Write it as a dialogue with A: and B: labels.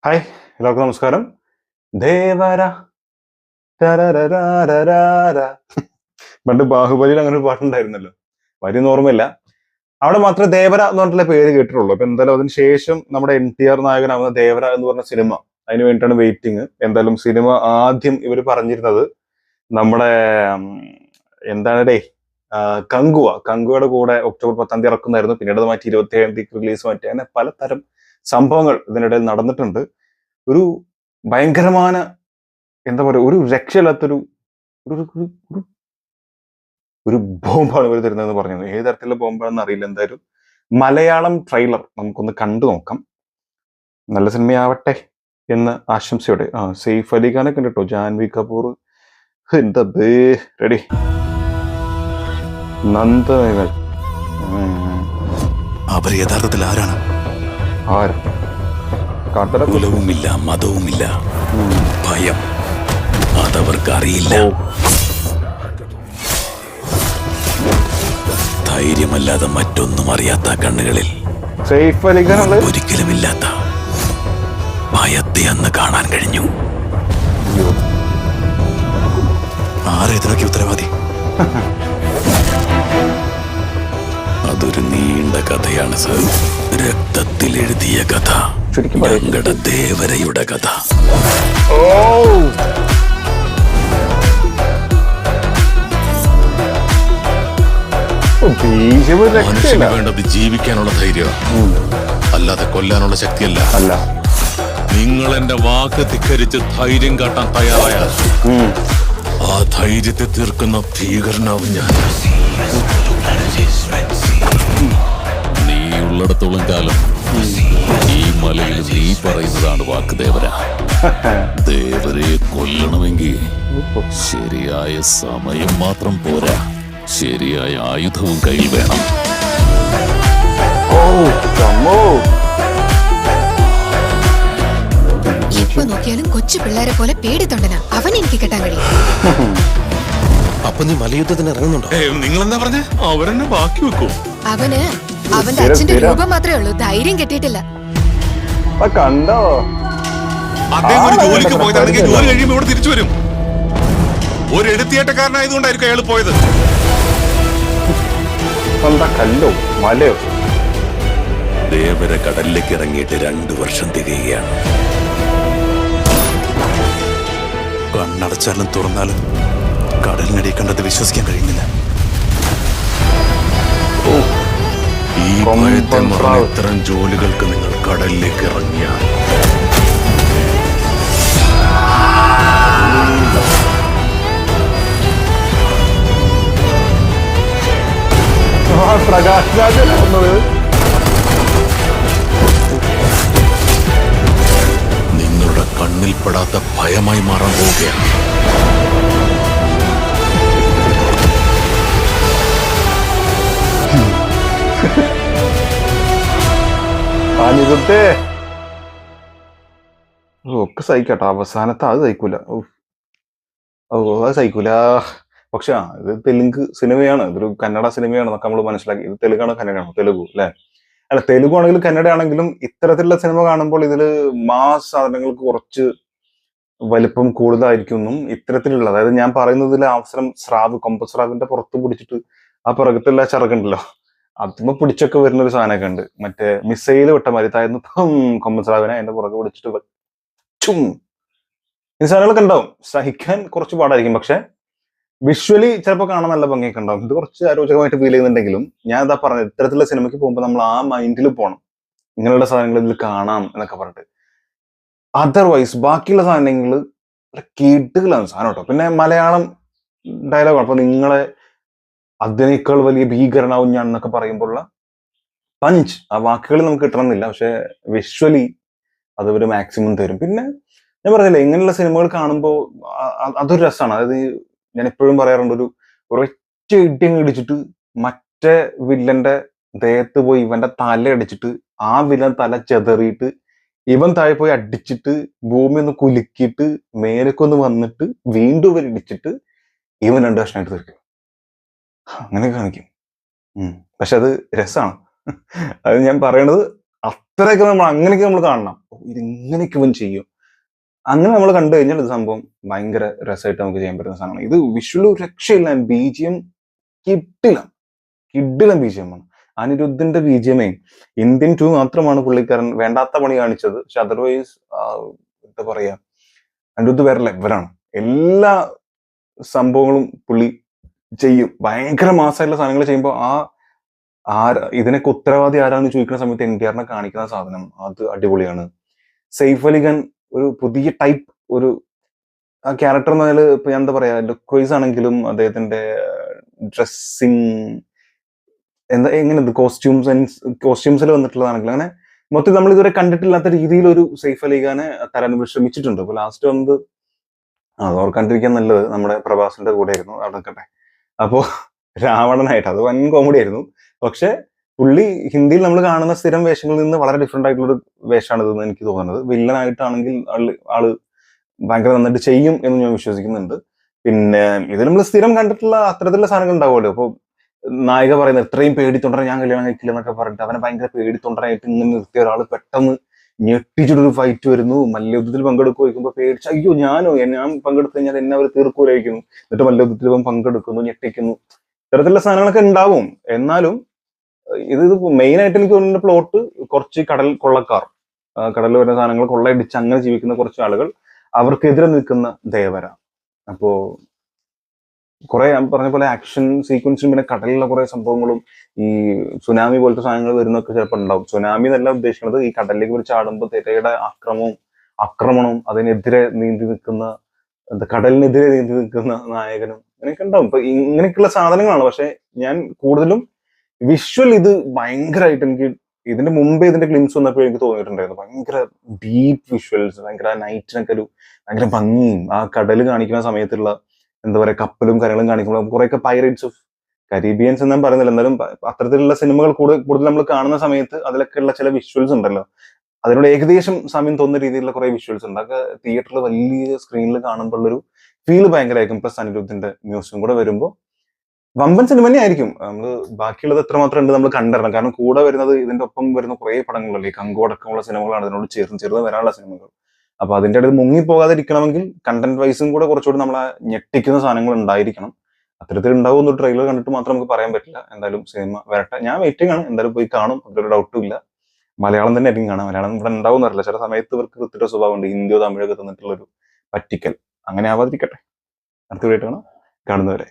A: Hi, എല്ലാവർക്കും നമസ്കാരം. ദേവര തരരരാരരാര. പണ്ട് ബാഹുബലിയിൽ അങ്ങനെ ഒരു പാട്ടുണ്ടായിരുന്നല്ലോ. വരിയൊന്നും ഓർമ്മയില്ല. അവിടെ മാത്രമേ ദേവര എന്ന് പറഞ്ഞിട്ടുള്ള പേര് കേട്ടിട്ടുള്ളൂ. അപ്പൊ എന്തായാലും അതിന് ശേഷം നമ്മുടെ NTR നായകനാവുന്ന ദേവര എന്ന് പറഞ്ഞ സിനിമ, അതിന് വേണ്ടിയിട്ടാണ് വെയിറ്റിംഗ്. എന്തായാലും സിനിമ ആദ്യം ഇവർ പറഞ്ഞിരുന്നത് നമ്മുടെ എന്താണ് ഡേ കങ്കുവയുടെ കൂടെ ഒക്ടോബർ 10 ഇറക്കുന്നായിരുന്നു. പിന്നീട് അത് മാറ്റി 27 റിലീസ് മാറ്റി. അങ്ങനെ പലതരം സംഭവങ്ങൾ ഇതിനിടയിൽ നടന്നിട്ടുണ്ട്. ഒരു ഭയങ്കരമായ എന്താ പറയുക, ഒരു രക്ഷയില്ലാത്തൊരു ഒരു ഒരു ഒരു ഒരു ബോംബാണ് ഇവർ തരുന്നതെന്ന് പറഞ്ഞത്. ഏത് തരത്തിലുള്ള ബോംബാണെന്ന് അറിയില്ല. എന്തായാലും മലയാളം ട്രെയിലർ നമുക്കൊന്ന് കണ്ടു നോക്കാം. നല്ല സിനിമയാവട്ടെ എന്ന് ആശംസയോടെ. സെയ്ഫ് അലി ഖാനൊക്കെ ഉണ്ട് കേട്ടോ, ജാൻവി കപൂർ. എന്താ റെഡി നന്ദനകൾ.
B: അവർ യഥാർത്ഥത്തിൽ ആരാണ്?
A: ആരാ?
B: കുലവുമില്ല, മതവുമില്ല, ഭയം അതവർക്ക് അറിയില്ല. ധൈര്യമല്ലാതെ മറ്റൊന്നും അറിയാത്ത കണ്ണുകളിൽ ഒരിക്കലുമില്ലാത്ത ഭയത്തെ അന്ന് കാണാൻ കഴിഞ്ഞു. ആരെ ഇതിനൊക്കെ ഉത്തരവാദി? അതൊരു നീണ്ട കഥയാണ് സർ. രക്തത്തിൽ എഴുതിയ കഥ, ഞങ്ങളുടെ ദേവരയുടെ കഥ. മനുഷ്യന് വേണ്ടത് ജീവിക്കാനുള്ള ധൈര്യം, അല്ലാതെ കൊല്ലാനുള്ള ശക്തിയല്ല. നിങ്ങൾ എന്റെ വാക്ക് ധിക്കരിച്ച് ധൈര്യം കാട്ടാൻ തയ്യാറായാൽ ആ ധൈര്യത്തെ തീർക്കുന്ന ഭീകരനാവും ഞാൻ. നീ ഉള്ളിടത്തോളം കാലം ഈ മലയിൽ നീ പറയുന്നതാണ് വാക്ക് ദേവര. ദേവരെ കൊല്ലണമെങ്കിൽ ശരിയായ സമയം മാത്രം പോരാ, ശരിയായ ആയുധവും കയ്യിൽ വേണം.
C: ഇപ്പൊ നോക്കിയാലും കൊച്ചു പിള്ളേരെ പോലെ പേടിത്തൊണ്ടനാ അവൻ എനിക്ക് കെട്ടാൻ കഴിയും.
B: അപ്പൊ നീ മലയുദ്ധത്തിന് ഇറങ്ങുന്നുണ്ടോ? നിങ്ങൾ എന്താ പറഞ്ഞ? അവരെന്നെ ബാക്കി വെക്കൂ.
C: അവന് അവന്റെ അച്ഛന്റെ രൂപം മാത്രമേ ഉള്ളൂ, ധൈര്യം കെട്ടിയിട്ടില്ല.
A: കണ്ടോ,
B: അദ്ദേഹം ഒരു ജോലിക്ക് പോയതാണെങ്കിൽ ജോലി കഴിയുമ്പോൾ ഇവിടെ തിരിച്ചു വരും. ഒരു എടുത്തിയേട്ടക്കാരനായതുകൊണ്ടായിരിക്കും അയാൾ പോയത്.
A: കല്ലോ മലയോ?
B: ദേവര കടലിലേക്ക് ഇറങ്ങിയിട്ട് 2 വർഷം തികയുകയാണ്. കണ്ണടച്ചാലും തുറന്നാലും കടലിനടി കണ്ടത് വിശ്വസിക്കാൻ കഴിയുന്നില്ല. ഈ ഭയത്തെ മറന്ന് ഇത്തരം ജോലികൾക്ക് നിങ്ങൾ കടലിലേക്ക് ഇറങ്ങിയ
A: പ്രകാശ് രാജല്ലേ വന്നത്?
B: നിങ്ങളുടെ കണ്ണിൽപ്പെടാത്ത ഭയമായി മാറാൻ പോവുകയാണ്.
A: ഒക്കെ സഹിക്കട്ടോ, അവസാനത്തെ അത് സഹിക്കൂല. അത് സഹിക്കൂല. പക്ഷെ ഇത് തെലുങ്ക് സിനിമയാണ്, ഇതൊരു കന്നഡ സിനിമയാണ് എന്നൊക്കെ നമ്മൾ മനസ്സിലാക്കി. ഇത് തെലുങ്കാണോ കന്നഡയാണോ? തെലുഗു അല്ലെ? അല്ല, തെലുഗു ആണെങ്കിലും കന്നഡ ആണെങ്കിലും ഇത്തരത്തിലുള്ള സിനിമ കാണുമ്പോൾ ഇതില് മാസ് സാധനങ്ങൾക്ക് കുറച്ച് വലിപ്പം കൂടുതലായിരിക്കും. ഇത്തരത്തിലുള്ള, അതായത് ഞാൻ പറയുന്നതിൽ അവസരം കൊമ്പസ്രാവിന്റെ പുറത്ത് പിടിച്ചിട്ട് ആ പിറകത്തുള്ള ചിറകുണ്ടല്ലോ, അതിമ്മ പിടിച്ചൊക്കെ വരുന്ന ഒരു സാധനമൊക്കെ ഉണ്ട്. മറ്റേ മിസൈല് വിട്ട മാതിരി തായിരുന്നു കൊമ്പസ്രാവിനെ അതിന്റെ പുറകെ പിടിച്ചിട്ട് ഈ സാധനങ്ങളൊക്കെ ഉണ്ടാവും. സഹിക്കാൻ കുറച്ച് പാടായിരിക്കും, പക്ഷെ വിഷ്വലി ചിലപ്പോൾ കാണാൻ നല്ല ഭംഗിയൊക്കെ ഉണ്ടാവും. ഇത് കുറച്ച് അരോചകമായിട്ട് ഫീൽ ചെയ്യുന്നുണ്ടെങ്കിലും ഞാൻ എന്താ പറഞ്ഞത്, ഇത്തരത്തിലുള്ള സിനിമയ്ക്ക് പോകുമ്പോൾ നമ്മൾ ആ മൈൻഡിൽ പോകണം, ഇങ്ങനെയുള്ള സാധനങ്ങൾ ഇതിൽ കാണാം എന്നൊക്കെ പറഞ്ഞിട്ട്. അതർവൈസ് ബാക്കിയുള്ള സാധനങ്ങൾ കീട്ടുകളാണ് സാധനം കേട്ടോ. പിന്നെ മലയാളം ഡയലോഗാണ്. അപ്പൊ നിങ്ങളെ അതിനേക്കാൾ വലിയ ഭീകരനാവും ഞാൻ എന്നൊക്കെ പറയുമ്പോഴുള്ള പഞ്ച്, ആ വാക്കുകൾ നമുക്ക് കിട്ടണമെന്നില്ല, പക്ഷെ വിഷ്വലി അത് ഒരു മാക്സിമം തരും. പിന്നെ ഞാൻ പറഞ്ഞില്ലേ, ഇങ്ങനെയുള്ള സിനിമകൾ കാണുമ്പോൾ അതൊരു രസമാണ്. അതായത് ഞാൻ എപ്പോഴും പറയാറുണ്ട്, ഒരൊറ്റ ഇടിയും ഇടിച്ചിട്ട് മറ്റേ വില്ലന്റെ ദേഹത്ത് പോയി ഇവന്റെ തല അടിച്ചിട്ട് ആ വില്ലൻ തല ചെതറിയിട്ട് ഇവൻ താഴെ പോയി അടിച്ചിട്ട് ഭൂമി ഒന്ന് കുലുക്കിയിട്ട് മേലൊക്കെ വന്നിട്ട് വീണ്ടും ഇവർ ഇടിച്ചിട്ട് ഇവൻ 2 കഷ്ണമായിട്ട് തീർക്കും. അങ്ങനെ കാണിക്കും. പക്ഷെ അത് രസമാണ്. അത് ഞാൻ പറയണത് അത്രയൊക്കെ നമ്മൾ അങ്ങനെയൊക്കെ നമ്മൾ കാണണം. ഇതിങ്ങനെയൊക്കെ ഇവൻ ചെയ്യും. അങ്ങനെ നമ്മൾ കണ്ടു കഴിഞ്ഞാൽ ഇത് സംഭവം ഭയങ്കര രസമായിട്ട് നമുക്ക് ചെയ്യാൻ പറ്റുന്ന സാധനമാണ്. ഇത് വിഷ്വൽ ഒരു രക്ഷയില്ല. BGM കിഡിലം BGM ആണ്. അനിരുദ്ധിന്റെ BGM ഇന്ത്യൻ 2 മാത്രമാണ് പുള്ളിക്കാരൻ വേണ്ടാത്ത പണി കാണിച്ചത്. പക്ഷെ അതർവൈസ് എന്താ പറയാ, അനിരുദ്ധ് വേറെ ലെവലാണ്. എല്ലാ സംഭവങ്ങളും പുള്ളി ചെയ്യും. ഭയങ്കര മാസമായിട്ടുള്ള സാധനങ്ങൾ ചെയ്യുമ്പോൾ ഇതിനൊക്കെ ഉത്തരവാദി ആരാന്ന് ചോദിക്കുന്ന സമയത്ത് NTR കാണിക്കുന്ന സാധനം അത് അടിപൊളിയാണ്. സെയ്ഫ് അലി ഖാൻ ഒരു പുതിയ ടൈപ്പ് ഒരു ക്യാരക്ടർ എന്ന് പറഞ്ഞാൽ ഇപ്പൊ എന്താ പറയാ, ലുക്ക് വൈസ് ആണെങ്കിലും അദ്ദേഹത്തിന്റെ ഡ്രസ്സിങ് എങ്ങനെ കോസ്റ്റ്യൂംസിൽ വന്നിട്ടുള്ളതാണെങ്കിലും അങ്ങനെ മൊത്തം നമ്മൾ ഇതുവരെ കണ്ടിട്ടില്ലാത്ത രീതിയിൽ ഒരു സെയ്ഫ് അലി ഖാനെ തരാൻ ശ്രമിച്ചിട്ടുണ്ട്. അപ്പൊ ലാസ്റ്റ് വന്നത് അത് ഓർക്കാണ്ടിരിക്കാൻ നല്ലത് നമ്മുടെ പ്രഭാസിന്റെ കൂടെ ആയിരുന്നു, അവിടെ നിൽക്കട്ടെ. അപ്പോ രാവണനായിട്ട് അത് വൻ കോമഡി ആയിരുന്നു. പക്ഷെ പുള്ളി ഹിന്ദിയിൽ നമ്മൾ കാണുന്ന സ്ഥിരം വേഷങ്ങളിൽ നിന്ന് വളരെ ഡിഫറെന്റ് ആയിട്ടുള്ളൊരു വേഷമാണ് ഇതെന്ന് എനിക്ക് തോന്നുന്നത്. വില്ലനായിട്ടാണെങ്കിൽ ആള് ഭയങ്കര നന്നായിട്ട് ചെയ്യും എന്ന് ഞാൻ വിശ്വസിക്കുന്നുണ്ട്. പിന്നെ ഇത് നമ്മൾ സ്ഥിരം കണ്ടിട്ടുള്ള അത്തരത്തിലുള്ള സാധനങ്ങൾ ഉണ്ടാവുമല്ലോ. അപ്പൊ നായിക പറയുന്നത് ഇത്രയും പേടിത്തൊണ്ടര ഞാൻ കല്യാണം കഴിക്കില്ല എന്നൊക്കെ പറഞ്ഞിട്ട് അവനെ ഭയങ്കര പേടിത്തൊണ്ടരായിട്ട് ഇങ്ങനെ നിർത്തിയ ഒരാൾ പെട്ടെന്ന് ഞെട്ടിച്ചിട്ടൊരു ഫൈറ്റ് വരുന്നു, മല്ലയുദ്ധത്തിൽ പങ്കെടുക്കുക വയ്ക്കുമ്പോൾ പേടിച്ച് അയ്യോ ഞാൻ പങ്കെടുത്തു കഴിഞ്ഞാൽ എന്നെ അവർ തീർക്കൂലായിരിക്കുന്നു. എന്നിട്ട് മല്ലയുദ്ധത്തിൽ ഇവൻ പങ്കെടുക്കുന്നു, ഞെട്ടിക്കുന്നു. ഇത്തരത്തിലുള്ള സാധനങ്ങളൊക്കെ ഉണ്ടാവും. എന്നാലും ഇത് മെയിൻ ആയിട്ട് എനിക്ക് തോന്നുന്ന പ്ലോട്ട് കുറച്ച് കൊള്ളക്കാർ, കടലിൽ വരുന്ന സാധനങ്ങൾ കൊള്ളയടിച്ച് അങ്ങനെ ജീവിക്കുന്ന കുറച്ച് ആളുകൾ, അവർക്കെതിരെ നിൽക്കുന്ന ദേവര. അപ്പോ കുറെ ഞാൻ പറഞ്ഞ പോലെ ആക്ഷൻ സീക്വൻസും പിന്നെ കടലിലെ കുറെ സംഭവങ്ങളും ഈ സുനാമി പോലത്തെ സാധനങ്ങൾ വരുന്നൊക്കെ ചിലപ്പോൾ ഉണ്ടാവും. സുനാമി എന്നല്ല ഉദ്ദേശിക്കുന്നത്, ഈ കടലിലേക്ക് ഒരു ചാടുമ്പോൾ തിരയുടെ ആക്രമണവും അതിനെതിരെ നീന്തി നിൽക്കുന്ന കടലിനെതിരെ നീന്തി നിൽക്കുന്ന നായകനും അങ്ങനെയൊക്കെ ഉണ്ടാവും. ഇപ്പൊ ഇങ്ങനെയൊക്കെയുള്ള സാധനങ്ങളാണ്. പക്ഷെ ഞാൻ കൂടുതലും വിഷ്വൽ ഇത് ഭയങ്കരമായിട്ട് എനിക്ക് ഇതിന്റെ മുമ്പേ ഇതിന്റെ ഗ്ലിംസ് വന്നപ്പോൾ എനിക്ക് തോന്നിയിട്ടുണ്ടായിരുന്നു ഭയങ്കര ഡീപ്പ് വിഷ്വൽസ്, ഭയങ്കര നൈറ്റിനൊക്കെ ഒരു ഭയങ്കര ഭംഗിയും ആ കടല് കാണിക്കുന്ന സമയത്തുള്ള എന്താ പറയാ കപ്പലും കാര്യങ്ങളും കാണിക്കുമ്പോൾ കുറെയൊക്കെ പൈറേറ്റ്സ് ഓഫ് കരീബിയൻസ് എന്ന് ഞാൻ പറയുന്നില്ല, എന്നാലും അത്തരത്തിലുള്ള സിനിമകൾ കൂടുതൽ നമ്മൾ കാണുന്ന സമയത്ത് അതിലൊക്കെ ഉള്ള ചില വിഷ്വൽസ് ഉണ്ടല്ലോ, അതിനോട് ഏകദേശം സമയം തോന്നുന്ന രീതിയിലുള്ള കുറെ വിഷ്വൽസ് ഉണ്ട്. അതൊക്കെ തിയേറ്ററിൽ വലിയ സ്ക്രീനിൽ കാണുമ്പോഴുള്ളൊരു ഫീൽ ഭയങ്കരമായിരിക്കും. പ്ലസ് അനിരുദ്ധിന്റെ മ്യൂസിക്കും കൂടെ വരുമ്പോൾ വമ്പൻ സിനിമ തന്നെ ആയിരിക്കും. നമ്മള് ബാക്കിയുള്ളത് എത്രമാത്രം ഉണ്ട് നമ്മൾ കണ്ടിരണം. കാരണം കൂടെ വരുന്നത് ഇതിന്റെ ഒപ്പം വരുന്ന കുറെ പടങ്ങളല്ലേ, കങ്കു അടക്കമുള്ള സിനിമകളാണ് ഇതിനോട് ചേർന്ന് വരാനുള്ള സിനിമകൾ. അപ്പൊ അതിന്റെ ഇടയിൽ മുങ്ങിപ്പോകാതിരിക്കണമെങ്കിൽ കണ്ടന്റ് വൈസും കൂടെ കുറച്ചുകൂടി നമ്മളെ ഞെട്ടിക്കുന്ന സാധനങ്ങൾ ഉണ്ടായിരിക്കണം. അത്തരത്തിൽ ഉണ്ടാവും ഒരു ട്രെയിലർ കണ്ടിട്ട് മാത്രം നമുക്ക് പറയാൻ പറ്റില്ല. എന്തായാലും സിനിമ വരട്ടെ, ഞാൻ വെയിറ്റിംഗ് ആണ്. എന്തായാലും പോയി കാണും, അതൊരു ഡൗട്ടും ഇല്ല. മലയാളം തന്നെ ആയിരിക്കും കാണാം. മലയാളം ഇവിടെ ഉണ്ടാവും എന്നറിയില്ല, ചില സമയത്ത് ഇവർക്ക് കൃത്യ സ്വഭാവമുണ്ട്, ഹിന്ദിയോ തമിഴൊക്കെ തന്നിട്ടുള്ളൊരു പറ്റിക്കൽ. അങ്ങനെ ആവാതിരിക്കട്ടെ. അടുത്ത വീട്ടാണ് കാണുന്നവരെ.